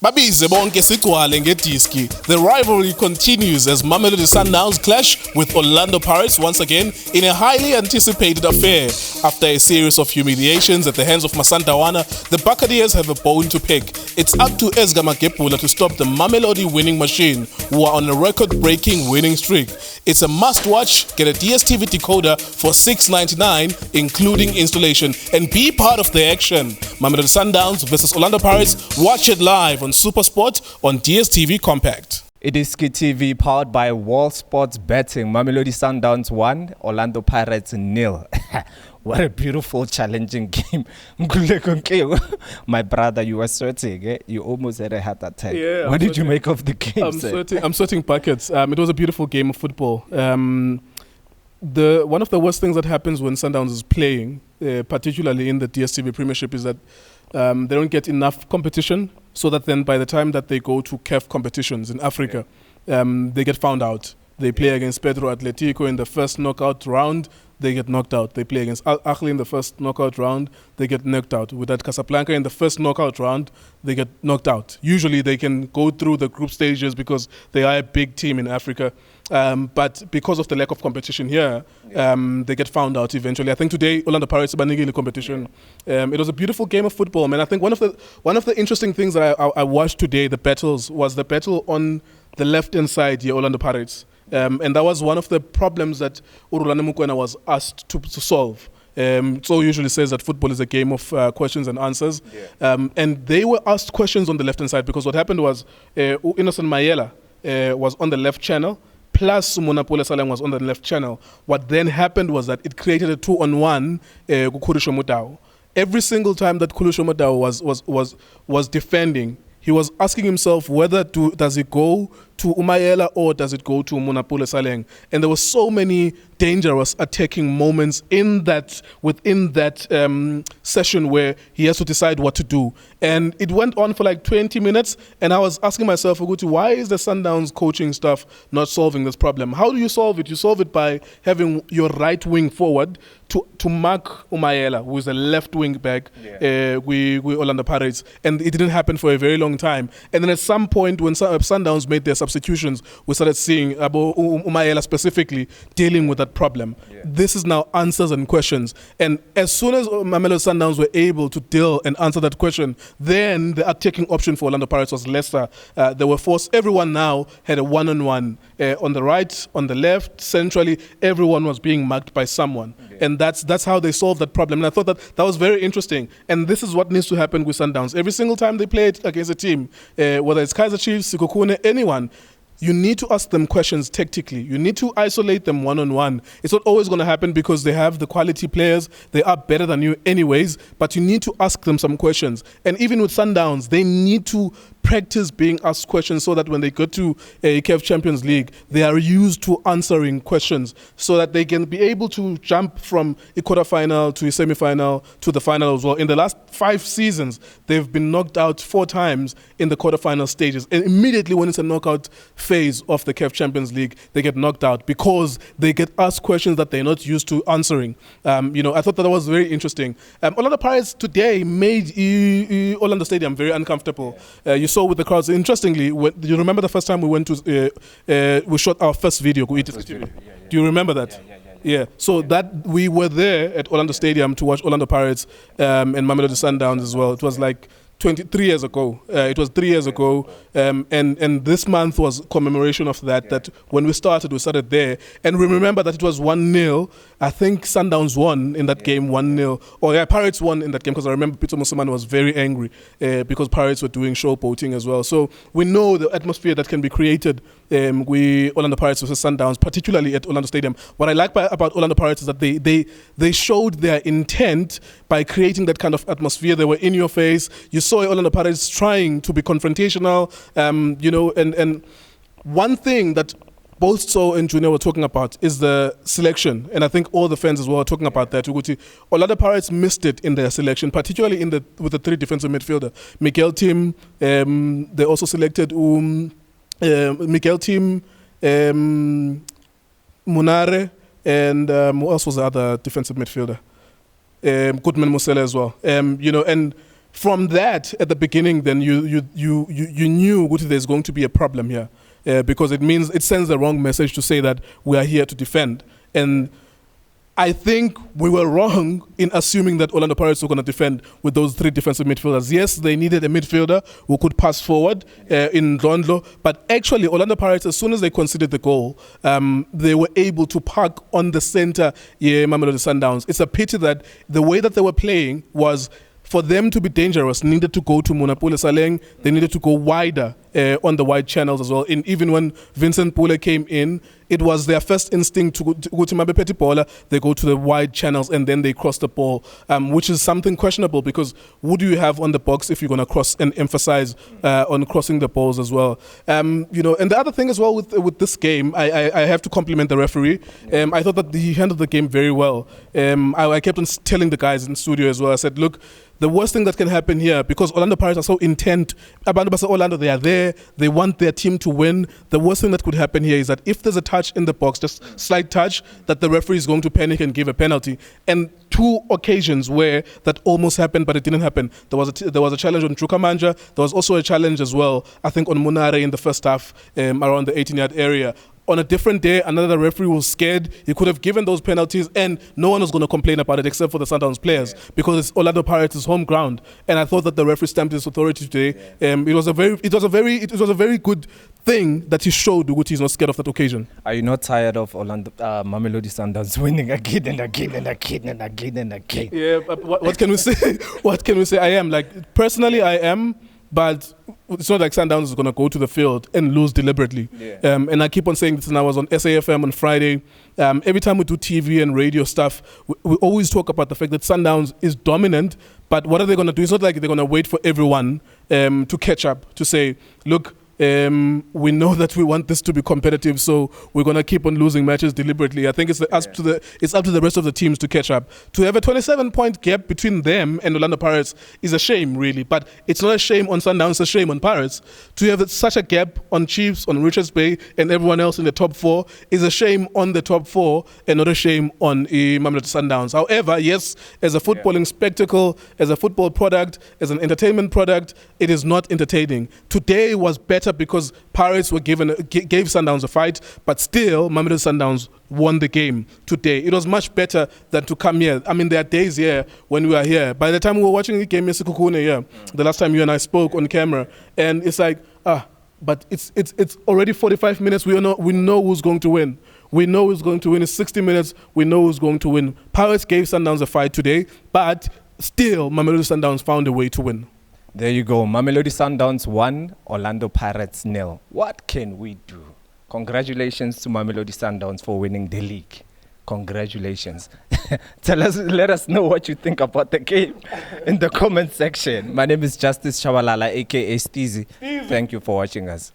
Babize bonke sigcwale ngediski. The rivalry continues as Mamelodi Sundowns clash with Orlando Pirates once again in a highly anticipated affair. After a series of humiliations at the hands of Masandawana, the Buccaneers have a bone to pick. It's up to Nkululeko to stop the Mamelodi winning machine, who are on a record-breaking winning streak. It's a must-watch. Get a DSTV decoder for $6.99, including installation, and be part of the action. Mamelodi Sundowns versus Orlando Pirates. Watch it live on SuperSport on DSTV Compact. iDiskiTV powered by Wall Sports Betting. Mamelodi Sundowns 1, Orlando Pirates 0. What a beautiful, challenging game. Nkululeko Nkewu, my brother, you were sweating. Eh? You almost had a heart attack. Yeah, what did you make of the game? I'm sweating buckets. It was a beautiful game of football. One of the worst things that happens when Sundowns is playing, particularly in the DSTV Premiership, is that they don't get enough competition, so that then by the time that they go to CAF competitions in Africa, they get found out. They play against Pedro Atletico in the first knockout round, they get knocked out. They play against Ahly in the first knockout round, they get knocked out. With that Casablanca in the first knockout round, they get knocked out. Usually they can go through the group stages because they are a big team in Africa. But because of the lack of competition here, they get found out eventually. I think today Orlando Pirates banigile competition. It was a beautiful game of football, man. I think one of the interesting things that I watched today, the battles, was the battle on the left-hand side here, Orlando Pirates. And that was one of the problems that Urulane Mokoena was asked to solve. So usually says that football is a game of questions and answers. And they were asked questions on the left-hand side because what happened was Innocent Mayela was on the left channel, plus Monapole Salang was on the left channel. What then happened was that it created a 2-on-1 Kukurisho Mutao. Every single time that Kukurisho Mutao was defending, he was asking himself whether does it go to Umayela or does it go to Monapole Saleng? And there were so many dangerous attacking moments within that session where he has to decide what to do. And it went on for like 20 minutes, and I was asking myself, why is the Sundowns coaching staff not solving this problem? How do you solve it? You solve it by having your right wing forward to mark Umayela, who is a left wing back with Orlando Pirates. And it didn't happen for a very long time. And then at some point when Sundowns made their substitutions, we started seeing Umayela specifically dealing with that problem. This is now answers and questions. And as soon as Mamelodi Sundowns were able to deal and answer that question, then the attacking option for Orlando Pirates was lesser. They were forced. Everyone now had a one-on-one. On the right, on the left, centrally, everyone was being marked by someone. And that's how they solved that problem. And I thought that was very interesting. And this is what needs to happen with Sundowns. Every single time they play it against a team, whether it's Kaizer Chiefs, Sikokune, anyone, you need to ask them questions tactically. You need to isolate them one-on-one. It's not always going to happen because they have the quality players. They are better than you anyways, but you need to ask them some questions. And even with Sundowns, they need to practice being asked questions so that when they go to a CAF Champions League, they are used to answering questions so that they can be able to jump from a quarterfinal to a semi-final to the final as well. In the last 5 seasons, they've been knocked out 4 times in the quarterfinal stages. And immediately when it's a knockout phase of the CAF Champions League, they get knocked out because they get asked questions that they're not used to answering. I thought that was very interesting. Orlando Pirates today made Orlando Stadium very uncomfortable. You saw with the crowds. Interestingly, do you remember the first time we went to we shot our first video? Do you remember that? Yeah. So that we were there at Orlando Stadium to watch Orlando Pirates and Mamelodi Sundowns as well. It was like 23 years ago. It was 3 years ago, and this month was commemoration of that. That when we started there, and we remember that it was 1-0. I think Sundowns won in that game 1-0. Or Pirates won in that game because I remember Peter Musimane was very angry because Pirates were doing showboating as well. So we know the atmosphere that can be created with Orlando Pirates versus Sundowns, particularly at Orlando Stadium. What I like about Orlando Pirates is that they showed their intent by creating that kind of atmosphere. They were in your face. You saw Orlando Pirates trying to be confrontational, and one thing that both So and Junior were talking about is the selection, and I think all the fans as well are talking about that. Orlando Pirates missed it in their selection, particularly with the 3 defensive midfielder. Miguel Tim, they also selected Miguel Tim, Munare, and who else was the other defensive midfielder? Goodman Musele as well. And from that, at the beginning, then you knew there's going to be a problem here, because it sends the wrong message to say that we are here to defend. And I think we were wrong in assuming that Orlando Pirates were going to defend with those three defensive midfielders. Yes, they needed a midfielder who could pass forward in Ndlondlo, but actually Orlando Pirates, as soon as they conceded the goal, they were able to park on the center, Mamelodi Sundowns. It's a pity that the way that they were playing was, for them to be dangerous, needed to go to Monapule Saleng. They needed to go wider on the wide channels as well. And even when Vincent Pule came in, it was their first instinct to go to Mabepeti Bola. They go to the wide channels and then they cross the ball, which is something questionable, because who do you have on the box if you're going to cross and emphasize on crossing the balls as well? And the other thing as well with this game, I have to compliment the referee. I thought that he handled the game very well. I kept on telling the guys in studio as well. I said, look, the worst thing that can happen here, because Orlando Pirates are so intent, Orlando, they are there, they want their team to win. The worst thing that could happen here is that if there's a touch in the box, just slight touch, that the referee is going to panic and give a penalty. And two occasions where that almost happened, but it didn't happen. There was a challenge on Chukamanja. There was also a challenge as well, I think, on Munare in the first half, around the 18-yard area. On a different day, another referee was scared. He could have given those penalties, and no one was going to complain about it except for the Sundowns players, because it's Orlando Pirates' home ground. And I thought that the referee stamped his authority today. It was a very good thing that he showed which he's not scared of that occasion. Are you not tired of Mamelodi Sundowns winning again and again and again and again and again? Yeah, but what can we say? What can we say? I am, personally, I am. But it's not like Sundowns is going to go to the field and lose deliberately. And I keep on saying this, and I was on SAFM on Friday. Every time we do TV and radio stuff, we always talk about the fact that Sundowns is dominant, but what are they going to do? It's not like they're going to wait for everyone to catch up, to say, look, we know that we want this to be competitive, so we're going to keep on losing matches deliberately. I think it's up to the rest of the teams to catch up. To have a 27-point gap between them and Orlando Pirates is a shame, really. But it's not a shame on Sundowns, it's a shame on Pirates. To have such a gap on Chiefs, on Richards Bay, and everyone else in the top four is a shame on the top four and not a shame on Mamelodi Sundowns. However, yes, as a footballing spectacle, as a football product, as an entertainment product, it is not entertaining. Today was better because Pirates gave Sundowns a fight, but still Mamelodi Sundowns won the game today. It was much better than to come here. I mean, there are days here when we are here. By the time we were watching the game, the last time you and I spoke on camera, and it's like, but it's already 45 minutes. We know who's going to win. We know who's going to win. It's 60 minutes. We know who's going to win. Pirates gave Sundowns a fight today, but still Mamelodi Sundowns found a way to win. There you go. Mamelodi Sundowns 1, Orlando Pirates 0. What can we do? Congratulations to Mamelodi Sundowns for winning the league. Congratulations. Let us know what you think about the game in the comment section. My name is Justice Shabalala, aka Steezy. Thank you for watching us.